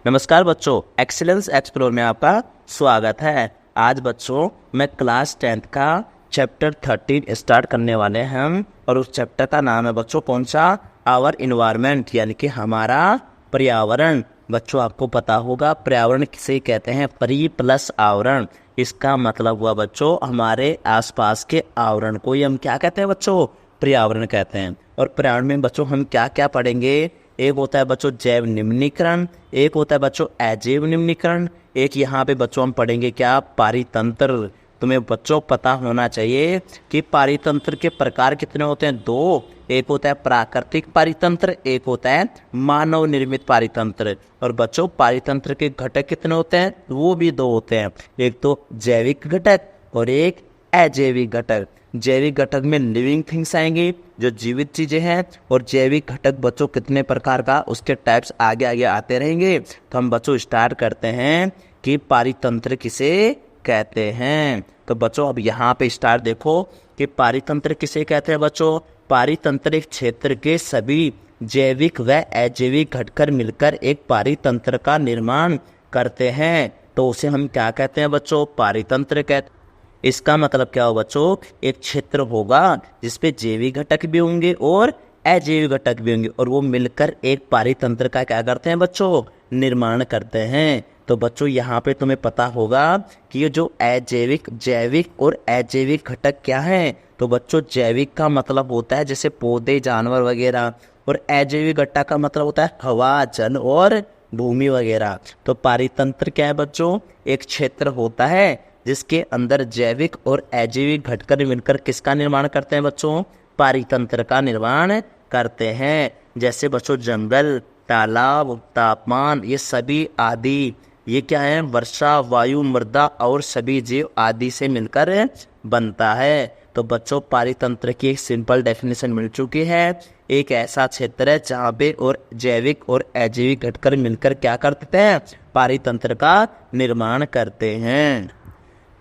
नमस्कार बच्चों, excellence explore में आपका स्वागत है। आज बच्चों मैं क्लास 10th का चैप्टर 13 स्टार्ट करने वाले हैं हम, और उस चैप्टर का नाम है बच्चों कौन सा? आवर इन्वायरमेंट, यानी कि हमारा पर्यावरण। बच्चों आपको पता होगा पर्यावरण किसे कहते हैं? परि प्लस आवरण। इसका मतलब हुआ बच्चों हमारे आसपास के आवरण को ही हम क्या कहते हैं बच्चों? पर्यावरण कहते हैं। और पर्यावरण में बच्चों हम क्या क्या पढ़ेंगे? एक होता है बच्चों जैव निम्नीकरण, एक होता है बच्चों अजैव निम्नीकरण, एक यहाँ पे बच्चों हम पढ़ेंगे क्या? पारितंत्र। तुम्हें बच्चों पता होना चाहिए कि पारितंत्र के प्रकार कितने होते हैं? दो। एक होता है प्राकृतिक पारितंत्र, एक होता है मानव निर्मित पारितंत्र। और बच्चों पारितंत्र के घटक कितने होते हैं? वो भी दो होते हैं, एक तो जैविक घटक और एक अजैविक घटक। जैविक घटक में लिविंग थिंग्स आएंगी, जो जीवित चीजें हैं, और जैविक घटक बच्चों कितने प्रकार का, उसके टाइप्स आगे आगे आते रहेंगे। तो हम बच्चों स्टार्ट करते हैं कि पारितंत्र किसे कहते हैं। तो बच्चों अब यहाँ पे स्टार्ट देखो कि पारितंत्र किसे कहते हैं बच्चों? पारितंत्र एक क्षेत्र के सभी जैविक व अजैविक घटकर मिलकर एक पारितंत्र का निर्माण करते हैं, तो उसे हम क्या कहते हैं बच्चों? पारितंत्र कहते हैं। इसका मतलब क्या हो बच्चों? एक क्षेत्र होगा जिसपे जैविक घटक भी होंगे और अजैविक घटक भी होंगे, और वो मिलकर एक पारितंत्र का क्या करते हैं बच्चों? निर्माण करते हैं। तो बच्चों यहाँ पे तुम्हें पता होगा कि ये जो अजैविक, जैविक और अजैविक घटक क्या है? तो बच्चों जैविक का मतलब होता है जैसे पौधे, जानवर वगैरह, और अजैविक घटक का मतलब होता है हवा, जल और भूमि वगैरह। तो पारितंत्र क्या है बच्चों? एक क्षेत्र होता है जिसके अंदर जैविक और अजैविक घटकर मिलकर किसका निर्माण करते हैं बच्चों? पारितंत्र का निर्माण करते हैं। जैसे बच्चों जंगल, तालाब, तापमान, ये सभी आदि ये क्या है? वर्षा, वायु, मृदा और सभी जीव आदि से मिलकर बनता है। तो बच्चों पारितंत्र की एक सिंपल डेफिनेशन मिल चुकी है। एक ऐसा क्षेत्र है जहाँ पे और जैविक और अजैविक घटकर मिलकर क्या करते हैं? पारितंत्र का निर्माण करते हैं।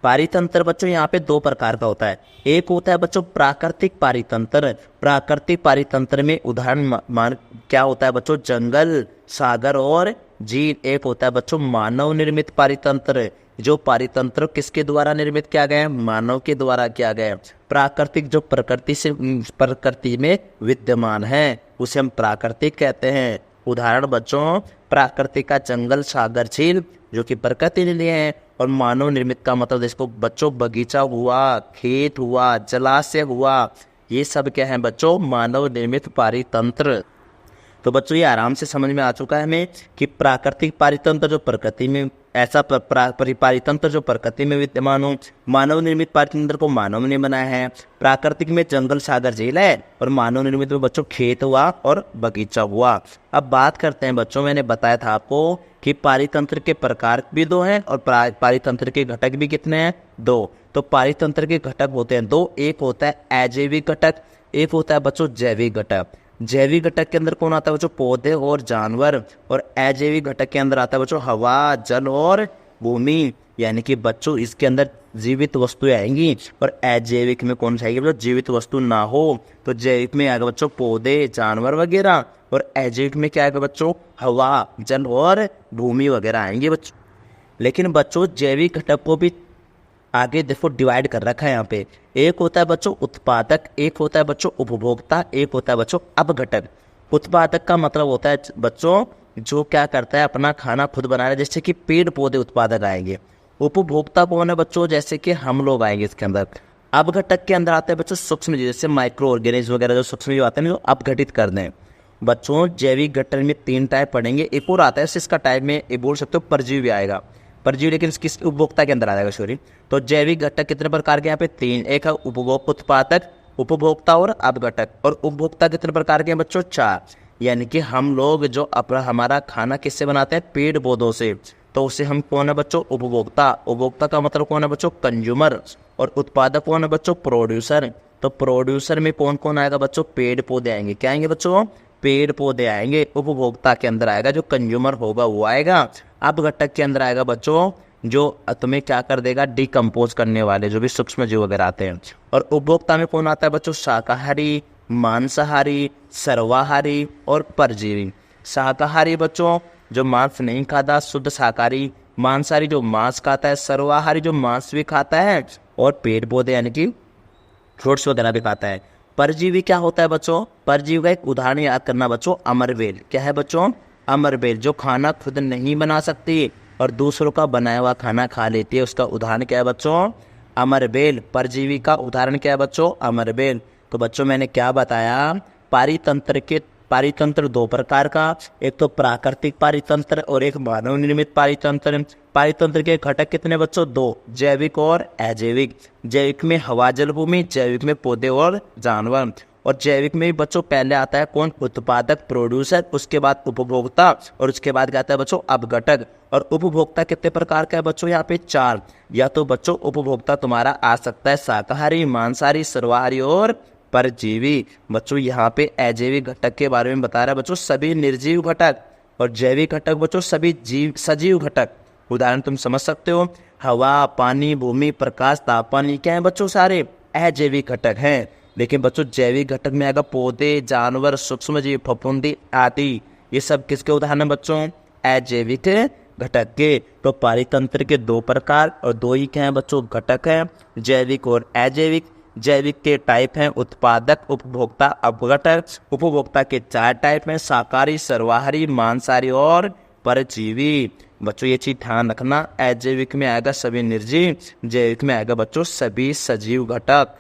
पारितंत्र बच्चों यहाँ पे दो प्रकार का होता है। एक होता है बच्चों प्राकृतिक पारितंत्र। प्राकृतिक पारितंत्र में उदाहरण मान क्या होता है बच्चों? जंगल, सागर और झील। एक होता है बच्चों मानव निर्मित पारितंत्र। जो पारितंत्र किसके द्वारा निर्मित किया गया है? मानव के द्वारा किया गया है। प्राकृतिक जो प्रकृति में विद्यमान है उसे हम प्राकृतिक कहते हैं। उदाहरण बच्चों प्राकृतिक का जंगल, सागर, झील जो कि प्रकृति ने लिए हैं, और मानव निर्मित का मतलब जिसको बच्चों बगीचा हुआ, खेत हुआ, जलाशय हुआ, ये सब क्या है बच्चों? मानव निर्मित पारितंत्र। तो बच्चों ये आराम से समझ में आ चुका है हमें कि प्राकृतिक पारितंत्र जो प्रकृति में, ऐसा पारितंत्र जो प्रकृति में विद्यमान हो। मानव निर्मित पारितंत्र को मानव ने बनाया है। प्राकृतिक में जंगल, सागर, झील है, और मानव निर्मित में बच्चों खेत हुआ और बगीचा हुआ। अब बात करते हैं बच्चों, मैंने बताया था आपको कि पारितंत्र के प्रकार भी दो हैं और पारितंत्र के घटक भी कितने हैं? दो। तो पारितंत्र के घटक होते हैं दो। एक होता है अजैविक घटक, एक होता है बच्चों जैविक घटक। जैविक घटक के अंदर कौन आता है बच्चों? पौधे और जानवर। और अजैविक घटक के अंदर आता है बच्चों हवा, जल और भूमि, यानी कि बच्चों इसके अंदर जीवित वस्तुएं आएंगी। और अजैविक में कौन सी आएगी बच्चों? जीवित वस्तु ना हो। तो जैविक में आएगा बच्चों पौधे, जानवर वगैरह, और अजैविक में क्या आएगा बच्चों? हवा, जल और भूमि वगैरह आएंगे बच्चों। लेकिन बच्चों जैविक घटक को भी आगे देखो डिवाइड कर रखा है यहाँ पे। एक होता है बच्चों उत्पादक, एक होता है बच्चों उपभोक्ता, एक होता है बच्चों अपघटक। उत्पादक का मतलब होता है बच्चों जो क्या करता है? अपना खाना खुद बना रहा है, जैसे कि पेड़ पौधे उत्पादक आएंगे। उपभोक्ता कौन है बच्चों? जैसे कि हम लोग आएंगे इसके अंदर। अपघटक के अंदर आते हैं बच्चों सूक्ष्म जीव, जैसे माइक्रो ऑर्गेनिज्म वगैरह जो सूक्ष्म जीव आते हैं जो अपघटित कर दें। बच्चों जैविक घटक में 3 टाइप पढ़ेंगे। एक और आता है इसका टाइप में ये बोल सकते हो परजीवी भी आएगा, परजीवी लेकिन किस उपभोक्ता के अंदर आ जाएगा सॉरी। तो जैविक घटक कितने प्रकार के? यहाँ पे 3। एक है उत्पादक, उपभोक्ता और अपघटक। और उपभोक्ता कितने प्रकार के हैं बच्चों? 4। यानी कि हम लोग जो अपना हमारा खाना किससे बनाते हैं? पेड़ पौधों से। तो उसे हम कौन है बच्चों? उपभोक्ता। उपभोक्ता का मतलब कौन है बच्चों? कंज्यूमर। और उत्पादक कौन है बच्चों? प्रोड्यूसर। तो प्रोड्यूसर में कौन कौन आएगा बच्चों? पेड़ पौधे आएंगे। क्या आएंगे बच्चों? पेड़ पौधे आएंगे। उपभोक्ता के अंदर आएगा जो कंज्यूमर होगा वो आएगा। अपघटक के अंदर आएगा बच्चों जो तुम्हें क्या कर देगा? डिकम्पोज करने वाले जो भी सूक्ष्म जीव वगैरह आते हैं। और उपभोक्ता में कौन आता है बच्चों? शाकाहारी, मांसाहारी, सर्वाहारी और परजीवी। शाकाहारी बच्चों जो मांस नहीं खाता शुद्ध शाकाहारी, मांसाहारी जो मांस खाता है, सर्वाहारी जो मांस भी खाता है, और पेड़ पौधे यानी कि फ्रूट्स वगैरह भी खाता है। परजीवी क्या होता है बच्चों? परजीवी का एक उदाहरण याद करना बच्चों, अमरबेल। क्या है बच्चों? अमरबेल, जो खाना खुद नहीं बना सकती और दूसरों का बनाया हुआ खाना खा लेती है, उसका उदाहरण क्या है बच्चों? अमरबेल। परजीवी का उदाहरण क्या है बच्चों? अमरबेल। तो बच्चों मैंने क्या बताया, पारितंत्र दो प्रकार का, एक तो प्राकृतिक पारितंत्र और एक मानव निर्मित पारितंत्र। पारितंत्र के घटक कितने बच्चों? दो, जैविक और अजैविक। जैविक में हवा जल भूमि, जैविक में पौधे और जानवर। और जैविक में भी बच्चों पहले आता है कौन? उत्पादक, प्रोड्यूसर, उसके बाद उपभोक्ता, और उसके बाद क्या आता है बच्चों? अपघटक। और उपभोक्ता कितने प्रकार का है बच्चों? यहाँ पे 4। या तो बच्चों उपभोक्ता तुम्हारा आ सकता है शाकाहारी, मांसाहारी, सर्वाहारी और परजीवी। बच्चों यहाँ पे अजैविक घटक के बारे में बता रहा है बच्चों, सभी निर्जीव घटक, और जैविक घटक बच्चों सभी सजीव घटक। उदाहरण तुम समझ सकते हो, हवा, पानी, भूमि, प्रकाश, तापमान, ये क्या है बच्चों? सारे अजैविक घटक हैं। लेकिन बच्चों जैविक घटक में आएगा पौधे, जानवर, सूक्ष्म जीव, फफूंदी आदि। ये सब किसके उदाहरण है बच्चों? अजैविक घटक के। तो पारितंत्र के 2 प्रकार और 2 ही क्या है बच्चों? घटक है, जैविक और अजैविक। जैविक के टाइप हैं उत्पादक, उपभोक्ता, अपघटक। उपभोक्ता के 4 टाइप हैं, शाकाहारी, सर्वाहारी, मांसाहारी और परजीवी। बच्चों ये चीज ध्यान रखना, अजैविक में आएगा सभी निर्जीव, जैविक में आएगा बच्चों सभी सजीव घटक।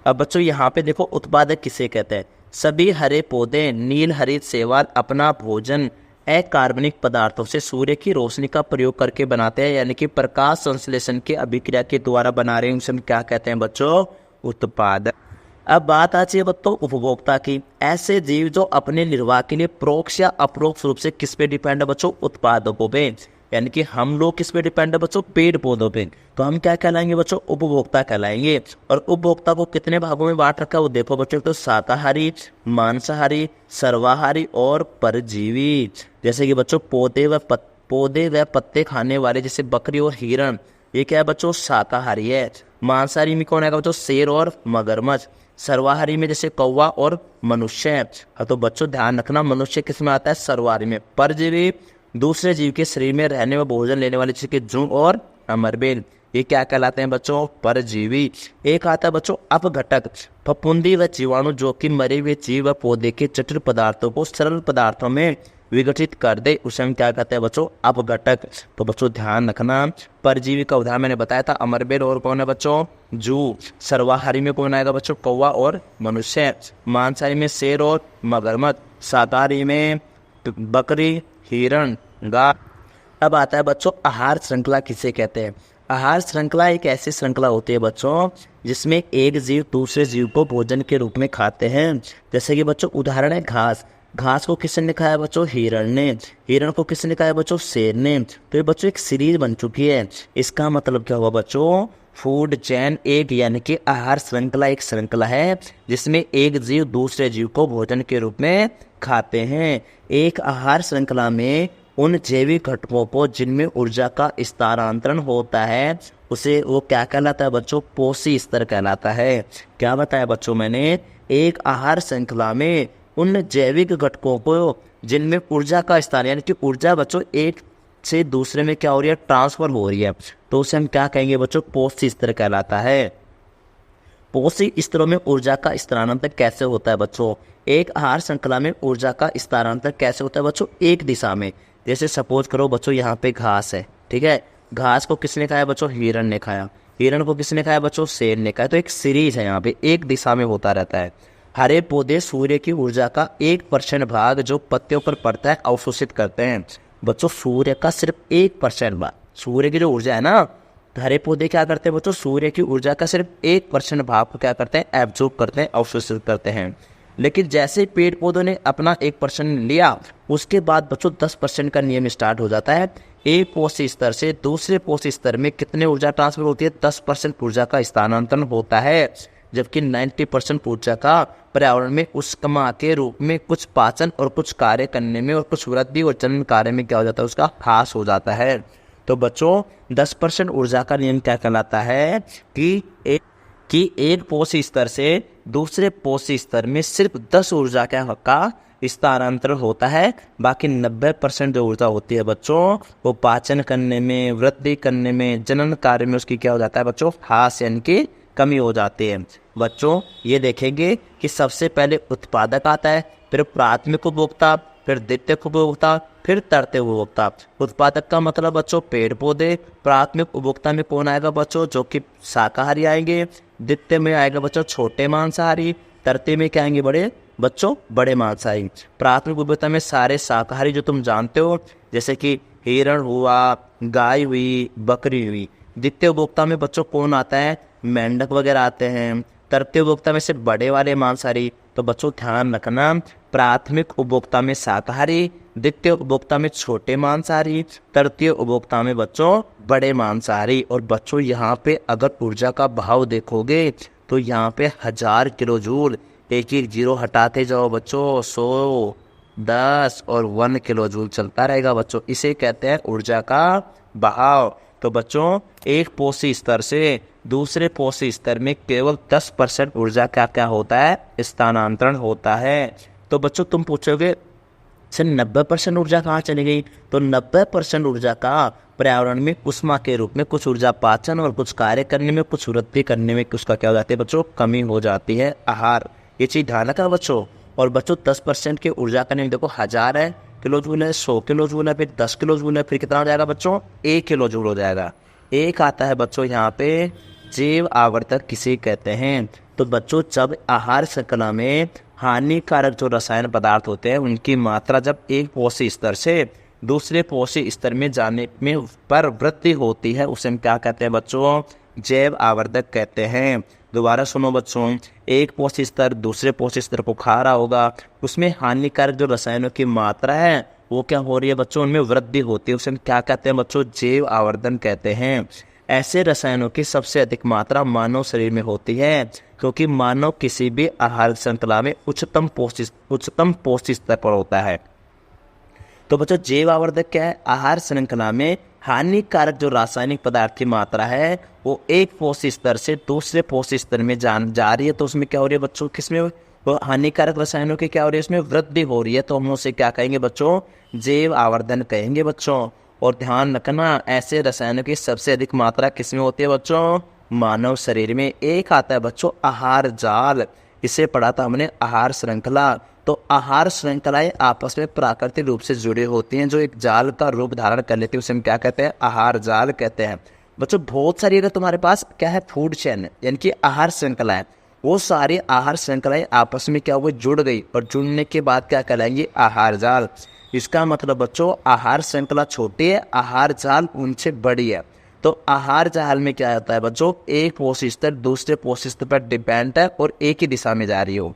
अब बच्चों यहाँ पे देखो, उत्पादक किसे कहते हैं? सभी हरे पौधे, नील हरित शैवाल अपना भोजन अकार्बनिक पदार्थों से सूर्य की रोशनी का प्रयोग करके बनाते हैं, यानी कि प्रकाश संश्लेषण के अभिक्रिया के द्वारा बना रहे हैं, उसे हम क्या कहते हैं बच्चों? उत्पादक। अब बात आती है बच्चों उपभोक्ता की। ऐसे जीव जो अपने निर्वाह के लिए परोक्ष या अपरोक्ष रूप से किस पे डिपेंड है बच्चों? उत्पादकों पे। यानी कि हम लोग किस पे डिपेंड है बच्चों? पेड़ पौधों पे। तो हम क्या कहलाएंगे बच्चों? उपभोक्ता कहलाएंगे। और उपभोक्ता को कितने भागों में बांट रखा है वो देखो बच्चों, तो शाकाहारी, मांसाहारी, सर्वाहारी और परजीवी। जैसे कि बच्चों पौधे व पत्ते खाने वाले जैसे बकरी और हिरण, ये क्या है बच्चों? शाकाहारी है। मांसाहारी में कौन आएगा बच्चों? शेर और मगरमच्छ। सर्वाहारी में जैसे कौवा और मनुष्य है। तो बच्चों ध्यान रखना, मनुष्य किस में आता है? सर्वाहारी में। परजीवी दूसरे जीव के शरीर में रहने व भोजन लेने वाले जैसे कि जूं और अमरबेल, ये क्या कहलाते हैं बच्चों? परजीवी। एक आता है बच्चों अपघटक, फफूंदी व जीवाणु जो कि मरे हुए जीव व पौधे के जटिल पदार्थों को सरल पदार्थों में विघटित कर दे, उसे हम क्या कहते हैं बच्चों? अपघटक। तो बच्चों ध्यान रखना, परजीवी का उदाहरण मैंने बताया था अमरबेल, और कौन है बच्चों? जू। सर्वाहारी में कौन आएगा बच्चों? कौवा और मनुष्य। मांसाहारी में शेर और मगरमच्छ। शाकाहारी में बकरी, हिरण, गाय। अब आता है बच्चों आहार श्रृंखला किसे कहते हैं? आहार श्रृंखला एक ऐसी श्रृंखला होती है बच्चों जिसमें एक जीव दूसरे जीव को भोजन के रूप में खाते हैं। जैसे कि बच्चों उदाहरण है घास। घास को किसने खाया बच्चों? हिरण ने। हिरण को किसने खाया बच्चों? शेर ने। तो ये बच्चों एक सीरीज बन चुकी है। इसका मतलब क्या हुआ बच्चों? फूड चेन एक, यानी कि आहार श्रृंखला एक श्रृंखला है जिसमें एक जीव दूसरे जीव को भोजन के रूप में खाते हैं। एक आहार श्रृंखला में उन जैविक घटकों को जिनमें ऊर्जा का स्थानांतरण होता है उसे वो क्या कहलाता है बच्चों? पोषी स्तर कहलाता है। क्या बताया बच्चों मैंने? एक आहार श्रृंखला में उन जैविक घटकों को जिनमें ऊर्जा का स्थान, यानी कि ऊर्जा बच्चों एक से दूसरे में क्या हो रही है? ट्रांसफर हो रही है, तो उसे हम क्या कहेंगे बच्चों? पोषी स्तर कहलाता है। पोषी स्तरों में ऊर्जा का स्थानांतरण कैसे होता है बच्चों? एक आहार श्रृंखला में ऊर्जा का स्थानांतरण कैसे होता है बच्चों? एक दिशा में। जैसे सपोज करो बच्चों यहाँ पे घास है, ठीक है, घास को किसने खाया बच्चों? हिरण ने खाया। हिरण को किसने खाया बच्चों? शेर ने खाया। तो एक सीरीज है, यहाँ पे एक दिशा में होता रहता है। हरे पौधे सूर्य की ऊर्जा का 1% भाग जो पत्तियों पर पड़ता है अवशोषित करते हैं। बच्चों सूर्य का सिर्फ 1% भाग, सूर्य की जो ऊर्जा है ना, तो हरे पौधे क्या करते हैं बच्चों? सूर्य की ऊर्जा का सिर्फ 1% भाग को क्या करते हैं? एब्जॉर्ब करते हैं, अवशोषित करते हैं। लेकिन जैसे पेड़ पौधों ने अपना 1% लिया, उसके बाद बच्चों 10% का नियम स्टार्ट हो जाता है। एक पोषी स्तर से दूसरे पोषी स्तर में कितने ऊर्जा ट्रांसफर होती है? 10% ऊर्जा का स्थानांतरण होता है, जबकि 90% ऊर्जा का पर्यावरण में उष्मा के रूप में कुछ पाचन और कुछ कार्य करने में और कुछ वृद्धि और जनन कार्य में क्या हो जाता है? उसका ह्रास हो जाता है। तो बच्चों 10% ऊर्जा का नियम क्या कहलाता है? कि एक पोषी स्तर से दूसरे पोषी स्तर में सिर्फ 10 ऊर्जा का स्थानांतरण होता है। बाकी 90% जो ऊर्जा होती है बच्चों वो पाचन करने में, वृद्धि करने में, जनन कार्य में उसकी क्या हो जाता है बच्चों, ह्रास यानी कि कमी हो जाती है। बच्चों ये देखेंगे कि सबसे पहले उत्पादक आता है, फिर प्राथमिक उपभोक्ता, फिर द्वितीयक उपभोक्ता, फिर तृतीयक उपभोक्ता। उत्पादक का मतलब बच्चों पेड़ पौधे, प्राथमिक उपभोक्ता में कौन आएगा बच्चों, जो कि शाकाहारी आएंगे, द्वितीय में आएगा बच्चों छोटे मांसाहारी, तृतीय में क्या आएंगे बड़े बच्चों बड़े मांसाहारी। प्राथमिक उपभोक्ता में सारे शाकाहारी जो तुम जानते हो, जैसे कि हिरण हुआ, गाय हुई, बकरी हुई। द्वितीय उपभोक्ता में बच्चों कौन आता है, मेंढक वगैरह आते हैं। तृतीय उपभोक्ता में से बड़े वाले मांसाहारी। तो बच्चों ध्यान रखना, प्राथमिक उपभोक्ता में शाकाहारी, द्वितीय उपभोक्ता में छोटे मांसाहारी, तृतीय उपभोक्ता में बच्चों बड़े मांसाहारी। और बच्चों यहाँ पे अगर ऊर्जा का भाव देखोगे तो यहाँ पे 1000 किलो जूल, एक एक जीरो हटाते जाओ बच्चों, 100, 10 और 1 किलो जूल चलता रहेगा बच्चों। इसे कहते हैं ऊर्जा का बहाव। तो बच्चों एक पोषी स्तर से दूसरे पोषी स्तर में केवल 10% ऊर्जा का क्या होता है, स्थानांतरण होता है। तो बच्चों तुम पूछोगे सर 90% ऊर्जा कहाँ चली गई, तो 90% ऊर्जा का पर्यावरण में उष्मा के रूप में कुछ ऊर्जा पाचन और कुछ कार्य करने में, कुछ वृद्धि करने में उसका क्या हो जाती है बच्चों, कमी हो जाती है, आहार। ये चीज ध्यान रखा बच्चों। और बच्चों 10% के ऊर्जा का देखो 1000 है किलो जूल है, 100 किलो जूल है, फिर 10 किलो जूल है, फिर कितना हो जाएगा बच्चों, 1 किलो जूल हो जाएगा। एक आता है बच्चों यहाँ पे जैव आवर्तक किसे कहते हैं। तो बच्चों जब आहार श्रृंखला में हानिकारक जो रसायन पदार्थ होते हैं उनकी मात्रा जब एक पोषी स्तर से दूसरे पोषी स्तर में जाने में पर वृद्धि होती है, उसे हम क्या कहते हैं बच्चों, जैव आवर्तक कहते हैं। दोबारा सुनो बच्चों, एक पोषी स्तर दूसरे पोषी स्तर को खा रहा होगा, उसमें हानिकारक जो रसायनों की मात्रा है वो क्या हो रही है बच्चों, उनमें वृद्धि होती है, उसे हम क्या कहते हैं बच्चों, जैव आवर्धन कहते हैं। ऐसे रसायनों की सबसे अधिक मात्रा मानव शरीर में होती है, क्योंकि मानव किसी भी आहार श्रृंखला में उच्चतम पोषी स्तर पर होता है। तो बच्चों जैव आवर्धक क्या है, आहार श्रृंखला में हानिकारक जो रासायनिक पदार्थ की मात्रा है वो एक पोषी स्तर से दूसरे पोषी स्तर में जा रही है। तो उसमें क्या हो रही है बच्चों, किसमें वो हानिकारक रसायनों की क्या हो रही है, इसमें वृद्धि हो रही है। तो हम उसे क्या कहेंगे बच्चों, जैव आवर्धन कहेंगे बच्चों। और ध्यान रखना ऐसे रसायनों की सबसे अधिक मात्रा किसमें होती है बच्चों, मानव शरीर में। एक आता है बच्चों आहार जाल, इसे पढ़ा था हमने आहार श्रृंखला। तो आहार श्रृंखलाएं आपस में प्राकृतिक रूप से जुड़ी होती हैं, जो एक जाल का रूप धारण कर लेती है, उसे हम क्या कहते हैं, आहार जाल कहते हैं। बच्चों बहुत सारी अगर तुम्हारे पास क्या है फूड चेन यानी कि आहार श्रृंखलाएं, वो सारी आहार श्रृंखलाएं आपस में क्या हुई, जुड़ गई, और जुड़ने के बाद क्या कहलाएंगी, आहार जाल। इसका मतलब बच्चों आहार श्रृंखला छोटी है, आहार जाल उनसे बड़ी है। तो आहार जाल में क्या होता है बच्चों, एक पोषी स्तर दूसरे पोषी स्तर पर डिपेंड है और एक ही दिशा में जा रही हो।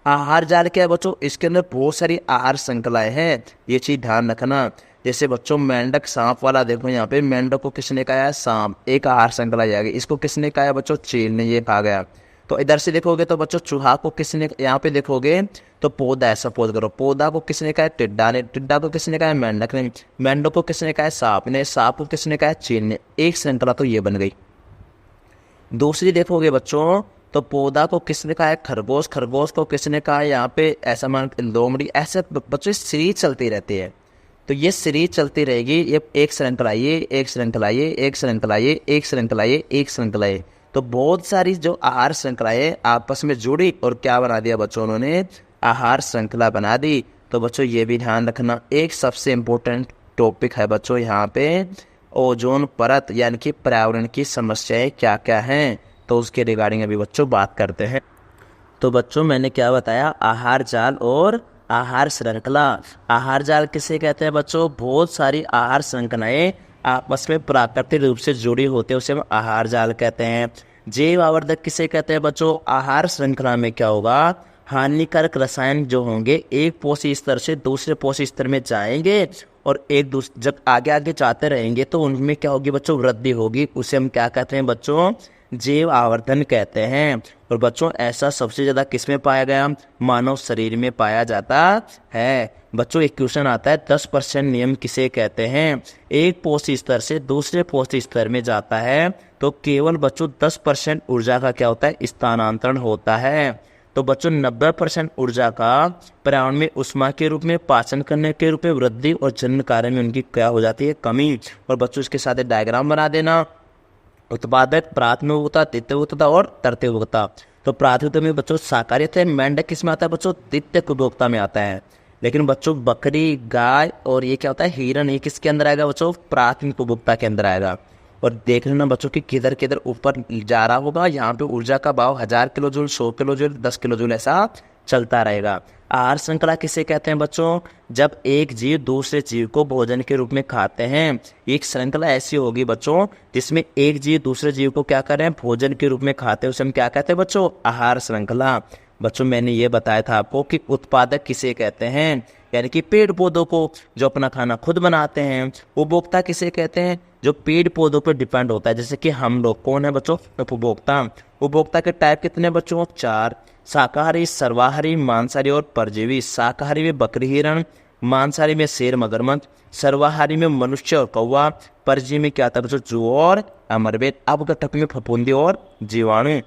आहार जाल क्या है बच्चों, इसके अंदर बहुत सारी आहार श्रृंखलाएं हैं, ये चीज ध्यान रखना। जैसे बच्चों मेंढक सांप वाला देखो, यहाँ पे मेंढक को किसने खाया है, सांप, एक आहार श्रृंखला जाएगी। इसको किसने खाया बच्चों, चील ने, ये खा गया। तो इधर से देखोगे तो बच्चों चूहा को किसने, यहाँ पे देखोगे तो पौधा है, सपोज करो पौधा को किसने खाया, टिड्डा ने, टिड्डा को किसने खाया, मेंढक ने, मेंढक को किसने खाया, सांप ने, सांप को किसने खाया, चील ने। एक श्रृंखला तो ये बन गई। दूसरी देखोगे बच्चों तो पौधा को किसने खाया, खरगोश, खरगोश को किसने खाया, यहाँ पे ऐसा मान लोमड़ी, ऐसे बच्चों सीरीज चलती रहती है। तो ये सीरीज चलती रहेगी, ये एक श्रृंखला, ये एक श्रृंखला, ये एक श्रृंखला, ये एक श्रृंखला, ये एक श्रृंखला। तो बहुत सारी जो आहार श्रृंखलाएं आपस में जुड़ी और क्या बना दिया बच्चों, उन्होंने आहार श्रृंखला बना दी। तो बच्चों ये भी ध्यान रखना। एक सबसे इम्पोर्टेंट टॉपिक है बच्चों यहाँ पे, ओजोन परत यानी कि पर्यावरण की समस्याएं क्या क्या हैं, तो उसके रिगार्डिंग अभी बच्चों बात करते हैं। तो बच्चों मैंने क्या बताया, आहार जाल और आहार श्रृंखला। आहार जाल किसे कहते हैं बच्चों, बहुत सारी आहार श्रृंखलाएं आपस में प्राकृतिक रूप से जुड़ी होती है, उसे हम आहार जाल कहते हैं। जैव आवर्धक किसे कहते हैं बच्चों, आहार श्रृंखला में क्या होगा, हानिकारक रसायन जो होंगे एक पोषी स्तर से दूसरे पोषी स्तर में जाएंगे और एक दूसरे जब आगे आगे जाते रहेंगे तो उनमें क्या होगी बच्चों, वृद्धि होगी, उसे हम क्या कहते हैं बच्चों, जैव आवर्धन कहते हैं। और बच्चों ऐसा सबसे ज्यादा किसमें पाया गया, मानव शरीर में पाया जाता है। बच्चों एक क्वेश्चन आता है 10% नियम किसे कहते हैं, एक पोषी स्तर से दूसरे पोषी स्तर में जाता है, तो केवल बच्चों 10% ऊर्जा का क्या होता है, स्थानांतरण होता है। तो बच्चों 90% ऊर्जा का पर्यावरण में ऊष्मा के रूप में, पाचन करने के रूप में, वृद्धि और जनन कार्य में उनकी क्या हो जाती है, कमी। और बच्चों इसके साथ एक डायग्राम बना देना। उत्पादक, प्राथमिक उपभोक्ता, द्वितीय उपभोक्ता और तृतीय उपभोक्ता। तो प्राथमिक में बच्चों शाकाहारी थे, मेंढक किस में आता है बच्चों, द्वितीय उपभोक्ता में आता है। लेकिन बच्चों बकरी, गाय और ये क्या होता है, हिरन, ये किसके अंदर आएगा बच्चों, प्राथमिक उपभोक्ता के अंदर आएगा। और देख लेना बच्चों कि किधर किधर ऊपर जा रहा होगा, यहाँ पे ऊर्जा का भाव 1000 kilo joule, 100 kilo joule, 10 kilo joule ऐसा चलता रहेगा। आहार श्रृंखला किसे कहते हैं बच्चों, जब एक जीव दूसरे जीव को भोजन के रूप में खाते हैं। एक श्रृंखला ऐसी होगी बच्चों जिसमें एक जीव दूसरे जीव को क्या कर रहे हैं, भोजन के रूप में खाते हैं, उसे हम क्या कहते हैं बच्चों, आहार श्रृंखला। बच्चों मैंने ये बताया था आपको कि उत्पादक किसे कहते हैं, यानी कि पेड़ पौधों को जो अपना खाना खुद बनाते हैं। उपभोक्ता किसे कहते हैं, जो पेड़ पौधों पर डिपेंड होता है, जैसे कि हम लोग। कौन है बच्चों, उपभोक्ता। उपभोक्ता के टाइप कितने बच्चों, 4। शाकाहारी, सर्वाहारी, मांसाहारी और परजीवी। शाकाहारी में बकरी, हिरण, मांसाहारी में शेर, मगरमच्छ, सर्वाहारी में मनुष्य और कौवा, परजीवी में क्या था बच्चों, जूओं और अमरबेट, अपघटक में फफूंदी और जीवाणु।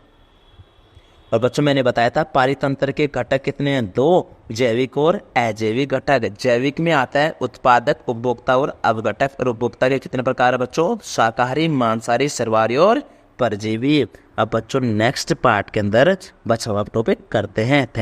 और बच्चों मैंने बताया था पारितंत्र के घटक कितने हैं, 2, जैविक और अजैविक घटक। जैविक में आता है उत्पादक, उपभोक्ता और अपघटक। और उपभोक्ता के कितने प्रकार है बच्चों, शाकाहारी, मांसाहारी, सर्वाहारी और परजीवी। अब बच्चों नेक्स्ट पार्ट के अंदर बच्चों आप टॉपिक करते हैं। थैंक